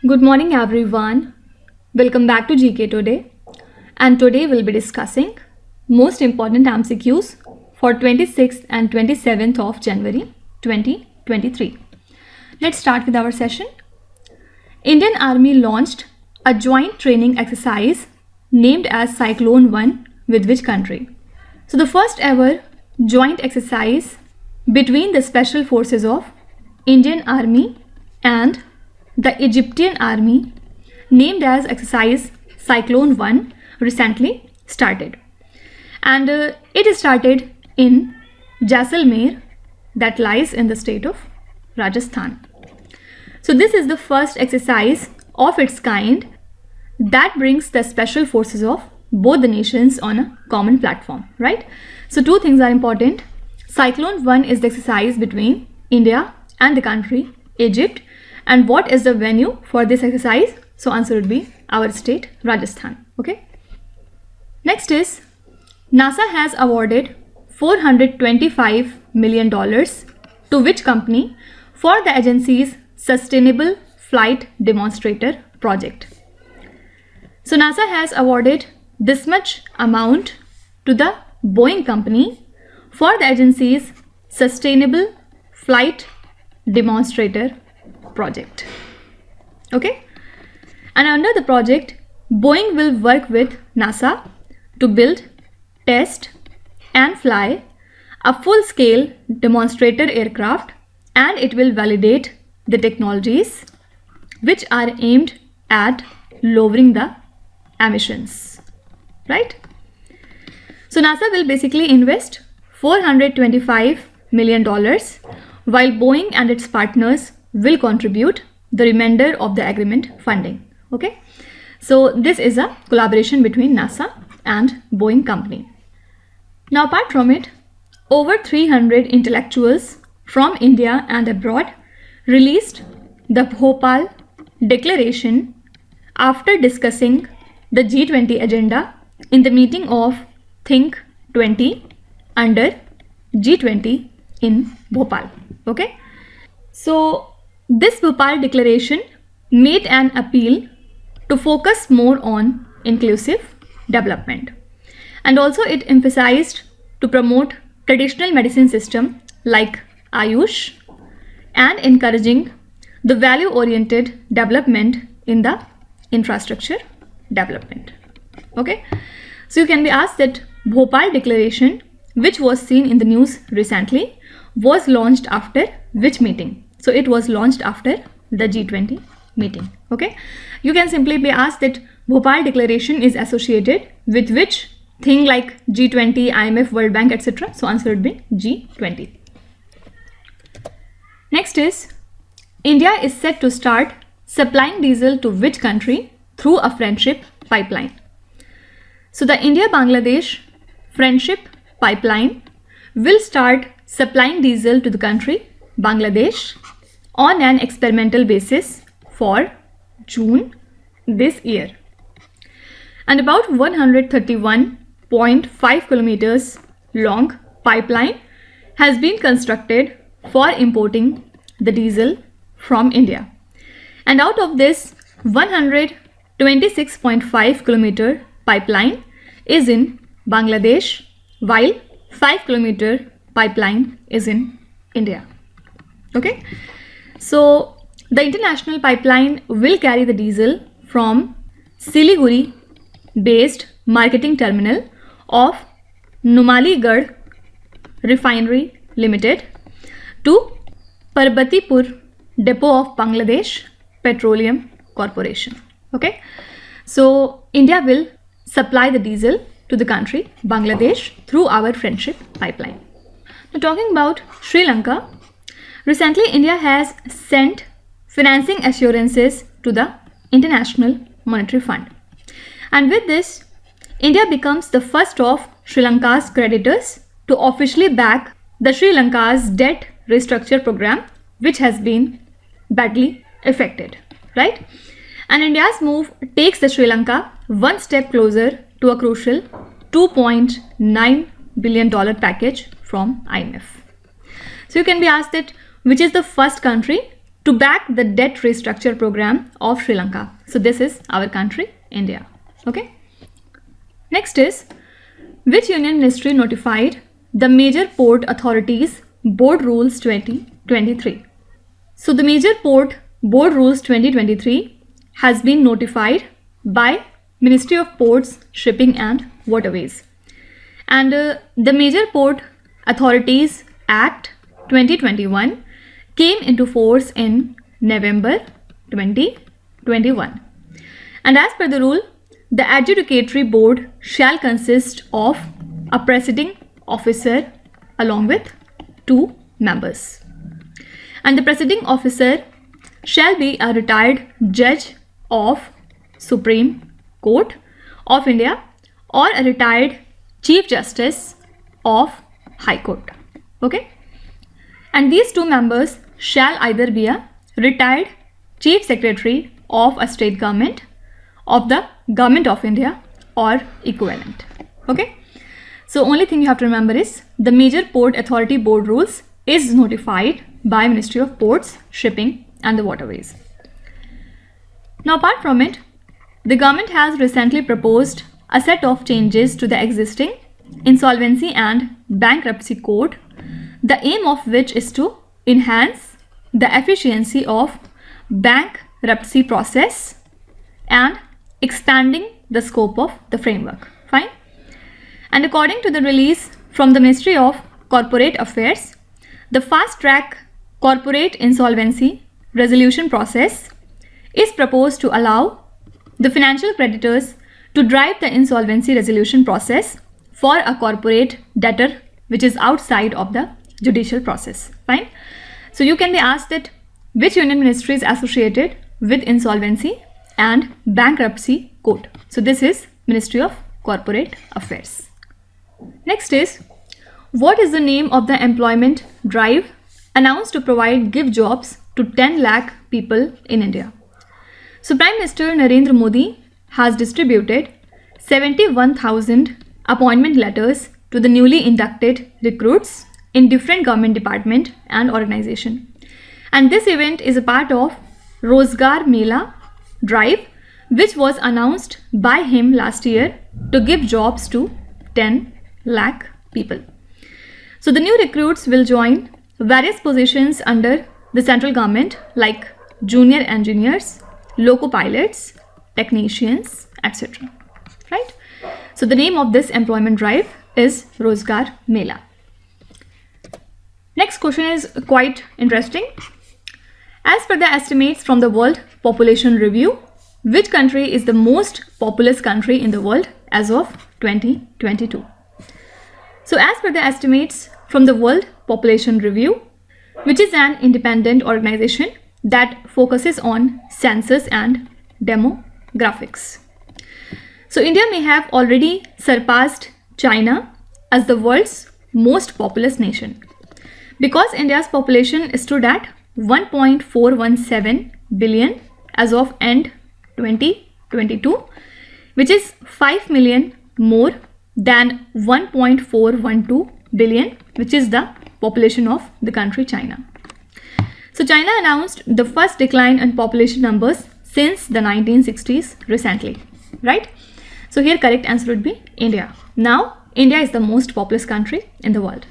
Good morning everyone. Welcome back to GK Today, and today we'll be discussing most important MCQs for 26th and 27th of January 2023. Let's start with our session. Indian Army launched a joint training exercise named as Cyclone I with which country? So the first ever joint exercise between the special forces of Indian Army and the Egyptian Army, named as exercise Cyclone I, recently started, and it started in Jaisalmer, that lies in the state of Rajasthan. So this is the first exercise of its kind that brings the special forces of both the nations on a common platform, right? So two things are important. Cyclone I is the exercise between India and the country Egypt. And what is the venue for this exercise? So answer would be our state, Rajasthan. Okay. Next is NASA has awarded $425 million to which company for the agency's Sustainable Flight Demonstrator project? So NASA has awarded this much amount to the Boeing company for the agency's Sustainable Flight Demonstrator project. Okay, and under the project, Boeing will work with NASA to build, test and fly a full-scale demonstrator aircraft, and it will validate the technologies which are aimed at lowering the emissions, right? So NASA will basically invest $425 million while Boeing and its partners will contribute the remainder of the agreement funding. Okay, so this is a collaboration between NASA and Boeing company. Now apart from it, over 300 intellectuals from India and abroad released the Bhopal Declaration after discussing the G20 agenda in the meeting of Think 20 under G20 in Bhopal. Okay, so this Bhopal Declaration made an appeal to focus more on inclusive development, and also it emphasized to promote traditional medicine system like Ayush and encouraging the value-oriented development in the infrastructure development. Okay, so you can be asked that Bhopal Declaration, which was seen in the news recently, was launched after which meeting? So it was launched after the G20 meeting. Okay, you can simply be asked that Bhopal Declaration is associated with which thing like G20, IMF, World Bank, etc. So answer would be G20. Next is India is set to start supplying diesel to which country through a friendship pipeline? So the India-Bangladesh friendship pipeline will start supplying diesel to the country Bangladesh on an experimental basis for June this year. And about 131.5 kilometers long pipeline has been constructed for importing the diesel from India. And out of this, 126.5 kilometer pipeline is in Bangladesh, while 5 kilometer pipeline is in India. Okay, so the international pipeline will carry the diesel from Siliguri based marketing terminal of Numaligarh Refinery Limited to Parbatipur depot of Bangladesh Petroleum Corporation. Okay, so India will supply the diesel to the country Bangladesh through our friendship pipeline. Now talking about Sri Lanka, recently India has sent financing assurances to the International Monetary Fund, and with this India becomes the first of Sri Lanka's creditors to officially back the Sri Lanka's debt restructure program, which has been badly affected, right? And India's move takes the Sri Lanka one step closer to a crucial $2.9 billion package from IMF. So you can be asked that which is the first country to back the debt restructure program of Sri Lanka. So this is our country, India. Okay. Next is, which Union Ministry notified the Major Port Authorities Board Rules 2023? So the Major Port Board Rules 2023 has been notified by Ministry of Ports, Shipping and Waterways. And the Major Port Authorities Act 2021 came into force in November 2021. And as per the rule, the adjudicatory board shall consist of a presiding officer along with 2 members. And the presiding officer shall be a retired judge of Supreme Court of India or a retired Chief Justice of High Court. Okay. And these 2 members shall either be a retired Chief Secretary of a state government of the Government of India or equivalent. Okay. So only thing you have to remember is the Major Port Authority Board Rules is notified by Ministry of Ports, Shipping and the Waterways. Now apart from it, the government has recently proposed a set of changes to the existing Insolvency and Bankruptcy Code, the aim of which is to enhance the efficiency of bankruptcy process and expanding the scope of the framework. Fine. And according to the release from the Ministry of Corporate Affairs, the fast track corporate insolvency resolution process is proposed to allow the financial creditors to drive the insolvency resolution process for a corporate debtor which is outside of the judicial process. Fine. So you can be asked that which union ministry is associated with insolvency and bankruptcy code. So this is Ministry of Corporate Affairs. Next is, what is the name of the employment drive announced to provide give jobs to 10 lakh people in India? So Prime Minister Narendra Modi has distributed 71,000 appointment letters to the newly inducted recruits in different government department and organization. And this event is a part of Rozgar Mela drive, which was announced by him last year to give jobs to 10 lakh people. So the new recruits will join various positions under the central government like junior engineers, loco pilots, technicians, etc. Right? So the name of this employment drive is Rozgar Mela. Next question is quite interesting. As per the estimates from the World Population Review, which country is the most populous country in the world as of 2022? So as per the estimates from the World Population Review, which is an independent organization that focuses on census and demographics. So India may have already surpassed China as the world's most populous nation, because India's population stood at 1.417 billion as of end 2022, which is 5 million more than 1.412 billion, which is the population of the country China. So China announced the first decline in population numbers since the 1960s recently, right? So here correct answer would be India. Now India is the most populous country in the world.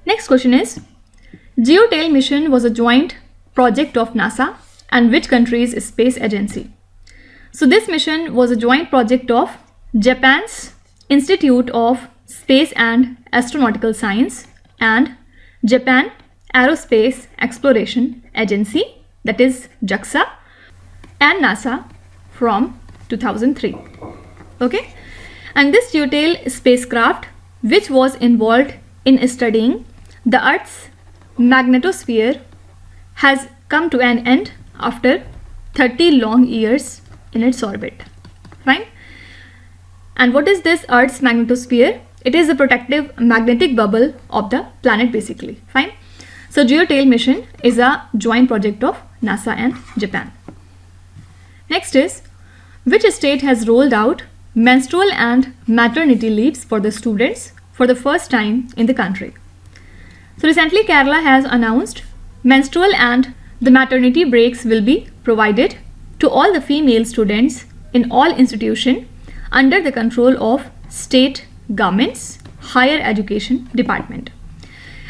Next question is, Geotail mission was a joint project of NASA and which country's space agency? So this mission was a joint project of Japan's Institute of Space and Astronautical Science and Japan Aerospace Exploration Agency, that is JAXA, and NASA from 2003. Okay, and this Geotail spacecraft, which was involved in studying the Earth's magnetosphere, has come to an end after 30 long years in its orbit. Fine. And what is this Earth's magnetosphere? It is a protective magnetic bubble of the planet basically. Fine. So Geotail mission is a joint project of NASA and Japan. Next is, which state has rolled out menstrual and maternity leaves for the students for the first time in the country? So recently Kerala has announced menstrual and the maternity breaks will be provided to all the female students in all institutions under the control of state government's higher education department.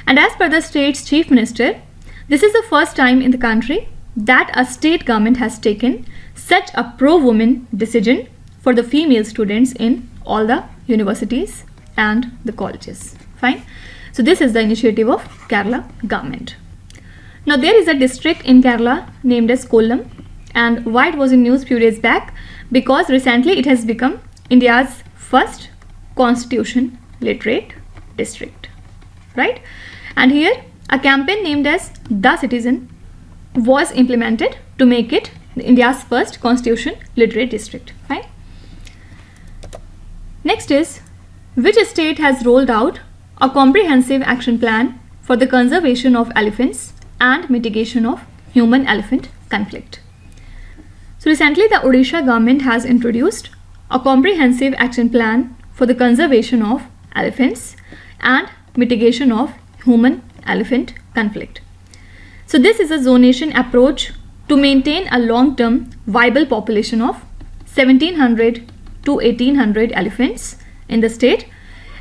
And as per the state's chief minister, this is the first time in the country that a state government has taken such a pro-woman decision for the female students in all the universities and the colleges. Fine. So this is the initiative of Kerala government. Now there is a district in Kerala named as Kollam, and why it was in news few days back? Because recently it has become India's first constitution literate district, right? And here a campaign named as The Citizen was implemented to make it India's first constitution literate district. Fine. Next is, which state has rolled out a comprehensive action plan for the conservation of elephants and mitigation of human-elephant conflict? So recently the Odisha government has introduced a comprehensive action plan for the conservation of elephants and mitigation of human-elephant conflict. So this is a zonation approach to maintain a long-term viable population of 1700 to 1800 elephants in the state,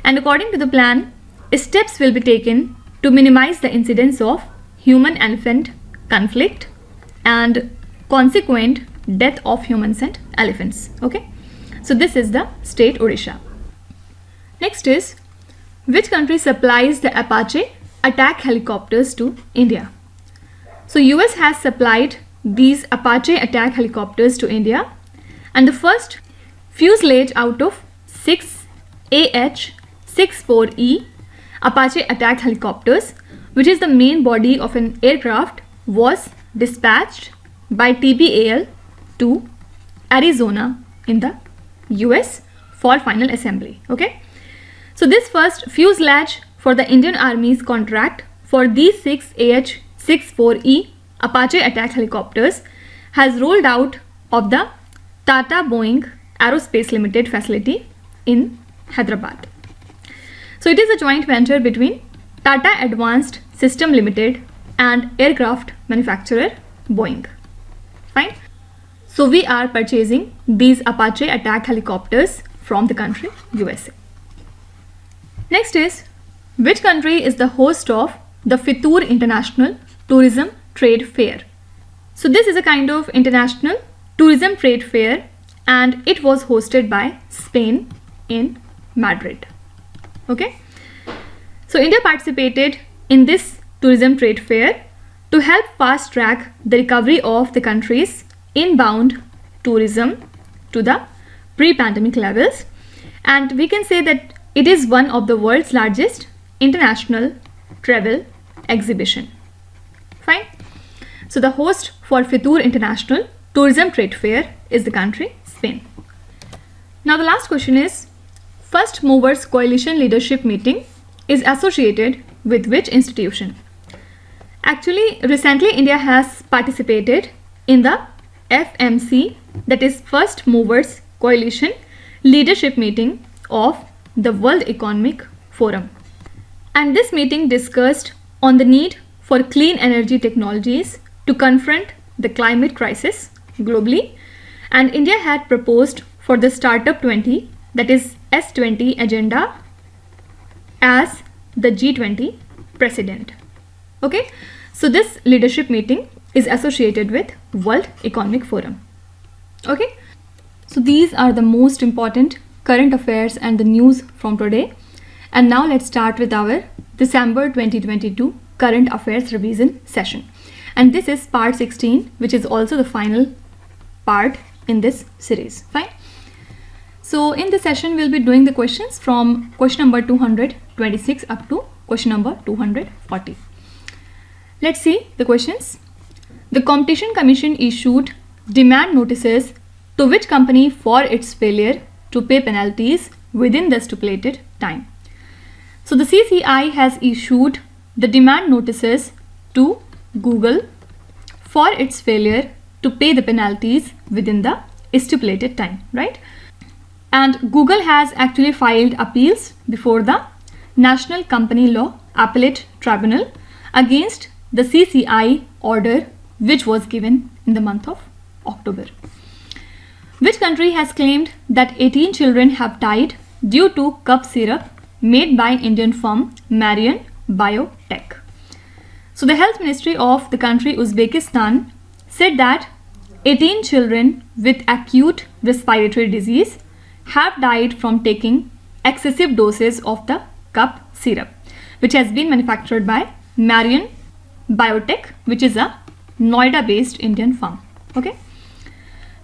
and according to the plan, steps will be taken to minimize the incidence of human-elephant conflict and consequent death of humans and elephants. Okay, so this is the state Odisha. Next is, which country supplies the Apache attack helicopters to India? So US has supplied these Apache attack helicopters to India, and the first fuselage out of 6 AH-64E Apache attack helicopters, which is the main body of an aircraft, was dispatched by TBAL to Arizona in the US for final assembly. Okay, so this first fuselage for the Indian Army's contract for these 6 AH-64E Apache attack helicopters has rolled out of the Tata Boeing Aerospace Limited facility in Hyderabad. So it is a joint venture between Tata Advanced System Limited and aircraft manufacturer Boeing. Fine. So we are purchasing these Apache attack helicopters from the country USA. Next is, which country is the host of the Fitur International Tourism Trade Fair? So this is a kind of international tourism trade fair, and it was hosted by Spain in Madrid. Okay, so India participated in this tourism trade fair to help fast track the recovery of the country's inbound tourism to the pre-pandemic levels, and we can say that it is one of the world's largest international travel exhibition. Fine. So the host for Fitur International Tourism Trade Fair is the country Spain. Now the last question is, First Movers Coalition Leadership Meeting is associated with which institution? Actually, recently India has participated in the FMC, that is First Movers Coalition Leadership Meeting of the World Economic Forum. And this meeting discussed on the need for clean energy technologies to confront the climate crisis globally, and India had proposed for the Startup 20, that is S20 agenda, as the G20 president. Okay, so this leadership meeting is associated with World Economic Forum. Okay, so these are the most important current affairs and the news from today. And now let's start with our December 2022 current affairs revision session. And this is part 16, which is also the final part in this series. Fine. So in this session, we'll be doing the questions from question number 226 up to question number 240. Let's see the questions. The Competition Commission issued demand notices to which company for its failure to pay penalties within the stipulated time? So the CCI has issued the demand notices to Google for its failure to pay the penalties within the stipulated time, right? And Google has actually filed appeals before the National Company Law Appellate Tribunal against the CCI order which was given in the month of October. Which country has claimed that 18 children have died due to cough syrup made by Indian firm Marion Biotech? So the health ministry of the country Uzbekistan said that 18 children with acute respiratory disease have died from taking excessive doses of the cough syrup, which has been manufactured by Marion Biotech, which is a Noida-based Indian firm. Okay.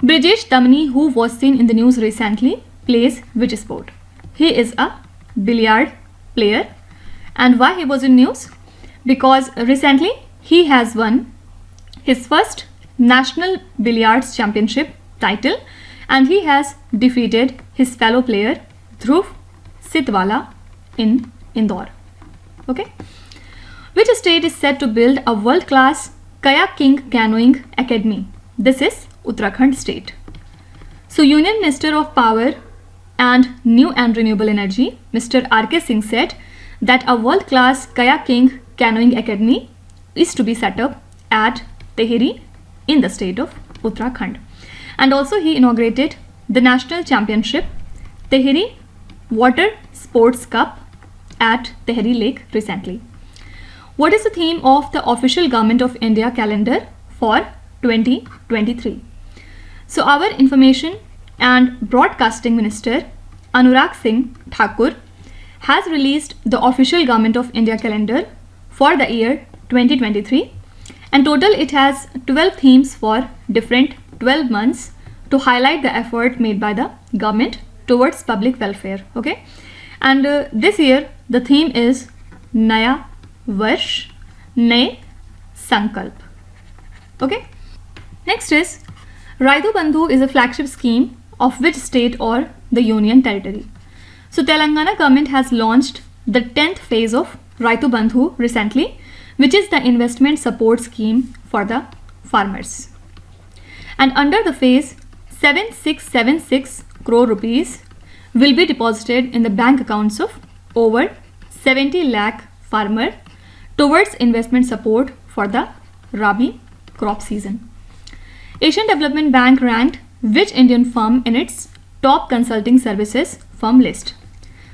Brijesh Damani, who was seen in the news recently, plays which sport? He is a billiard player. And why he was in news? Because recently he has won his first National Billiards Championship title, and he has defeated his fellow player Dhruv Sitwala in Indore. Okay. Which state is set to build a world-class kayaking canoeing academy? This is Uttarakhand state. So Union Minister of Power and New and Renewable Energy, Mr. R.K. Singh, said that a world-class kayaking canoeing academy is to be set up at Tehri in the state of Uttarakhand. And also he inaugurated the National Championship Tehri Water Sports Cup at Tehri Lake recently. What is the theme of the official Government of India calendar for 2023? So our Information and Broadcasting Minister Anurag Singh Thakur has released the official Government of India calendar for the year 2023, and total it has 12 themes for different 12 months to highlight the effort made by the government towards public welfare. Okay, and this year the theme is Naya Varsh Naye Sankalp. Okay, next is Raitu Bandhu is a flagship scheme of which state or the union territory? So Telangana government has launched the 10th phase of Raitu Bandhu recently, which is the investment support scheme for the farmers. And under the phase, 7676 crore rupees will be deposited in the bank accounts of over 70 lakh farmer towards investment support for the Rabi crop season. Asian Development Bank ranked which Indian firm in its top consulting services firm list?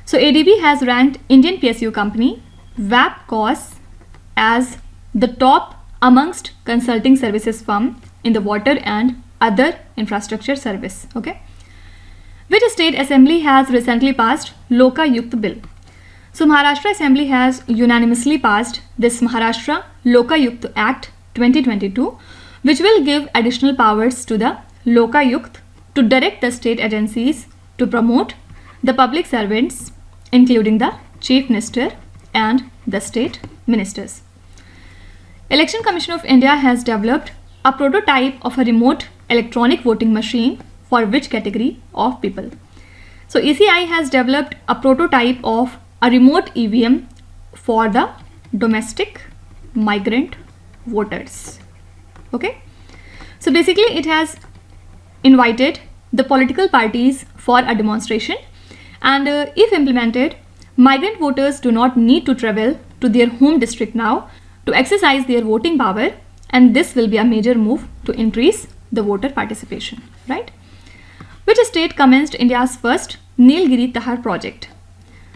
So ADB has ranked Indian PSU company Wapcos as the top amongst consulting services firm in the water and other infrastructure service. Okay. Which state assembly has recently passed Lokayukt bill? So Maharashtra Assembly has unanimously passed this Maharashtra Lokayukt Act 2022, which will give additional powers to the Lokayukt to direct the state agencies to promote the public servants, including the Chief Minister and the state ministers. Election Commission of India has developed a prototype of a remote electronic voting machine for which category of people? So ECI has developed a prototype of a remote EVM for the domestic migrant voters. Okay. So basically it has invited the political parties for a demonstration, and if implemented, migrant voters do not need to travel to their home district now to exercise their voting power, and this will be a major move to increase the voter participation, right? Which state commenced India's first Nilgiri Tahar project?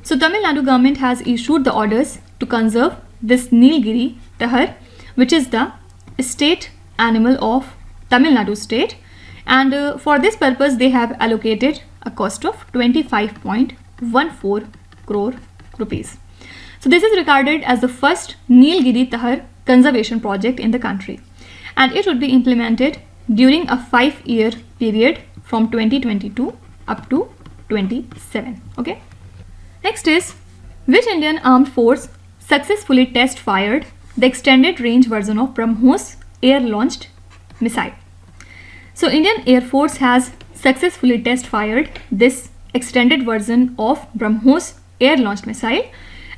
So Tamil Nadu government has issued the orders to conserve this Nilgiri Tahar, which is the state animal of Tamil Nadu state, and for this purpose they have allocated a cost of 25.14 crore rupees. So this is regarded as the first Nilgiri Tahar conservation project in the country, and it would be implemented during a 5-year period from 2022 up to 27. Okay. Next is, which Indian armed force successfully test fired the extended range version of BrahMos air launched missile? So Indian Air Force has successfully test fired this extended version of BrahMos air launched missile,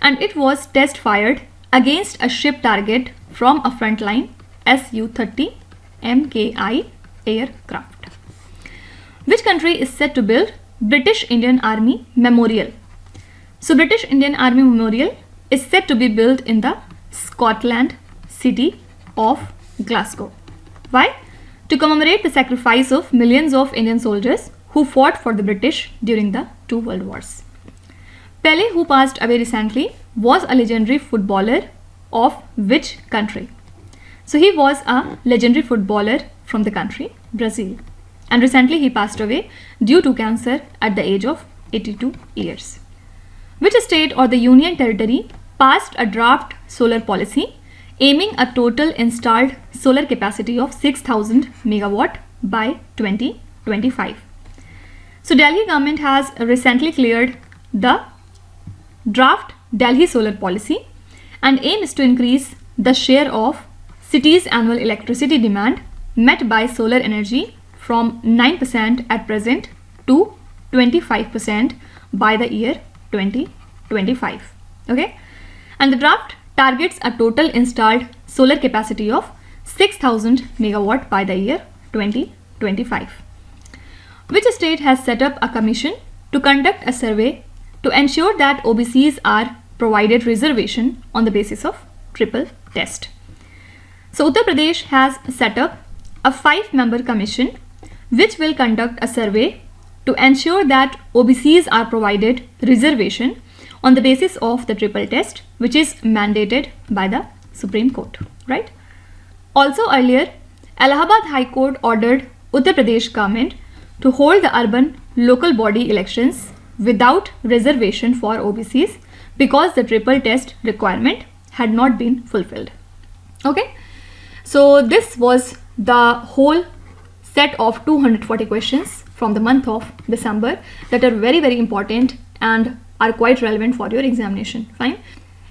and it was test fired against a ship target from a frontline Su-30 MKI aircraft. Which country is set to build British Indian Army Memorial? So British Indian Army Memorial is set to be built in the Scotland city of Glasgow. Why? To commemorate the sacrifice of millions of Indian soldiers who fought for the British during the two world wars. Pele, who passed away recently, was a legendary footballer of which country? So he was a legendary footballer from the country Brazil, and recently he passed away due to cancer at the age of 82 years. Which state or the union territory passed a draft solar policy aiming a total installed solar capacity of 6,000 megawatt by 2025? So Delhi government has recently cleared the draft Delhi solar policy and aim is to increase the share of city's annual electricity demand met by solar energy from 9% at present to 25% by the year 2025. Okay, and the draft targets a total installed solar capacity of 6,000 megawatt by the year 2025. Which state has set up a commission to conduct a survey to ensure that OBCs are provided reservation on the basis of triple test? So Uttar Pradesh has set up a 5-member commission which will conduct a survey to ensure that OBCs are provided reservation on the basis of the triple test, which is mandated by the Supreme Court, right? Also earlier, Allahabad High Court ordered Uttar Pradesh government to hold the urban local body elections without reservation for OBCs because the triple test requirement had not been fulfilled. Okay, so this was the whole set of 240 questions from the month of December that are very, very important and are quite relevant for your examination. Fine.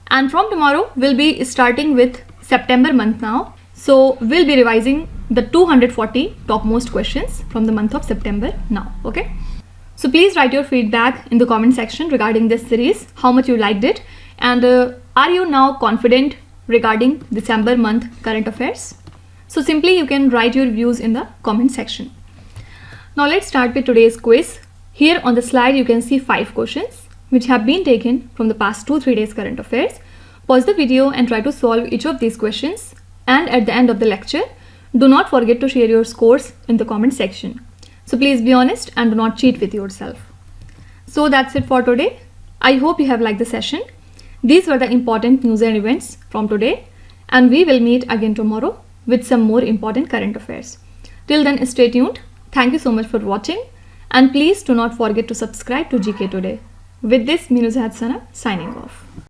And from tomorrow we'll be starting with September month now. So we'll be revising the 240 topmost questions from the month of September now. Okay. So please write your feedback in the comment section regarding this series, how much you liked it, and are you now confident regarding December month current affairs? So simply you can write your views in the comment section. Now let's start with today's quiz. Here on the slide you can see 5 questions which have been taken from the past 2-3 days current affairs. Pause the video and try to solve each of these questions, and at the end of the lecture do not forget to share your scores in the comment section. So please be honest and do not cheat with yourself. So that's it for today. I hope you have liked the session. These were the important news and events from today, and we will meet again tomorrow with some more important current affairs. Till then, stay tuned. Thank you so much for watching, and please do not forget to subscribe to GK Today. With this, Meenu Zahadsana signing off.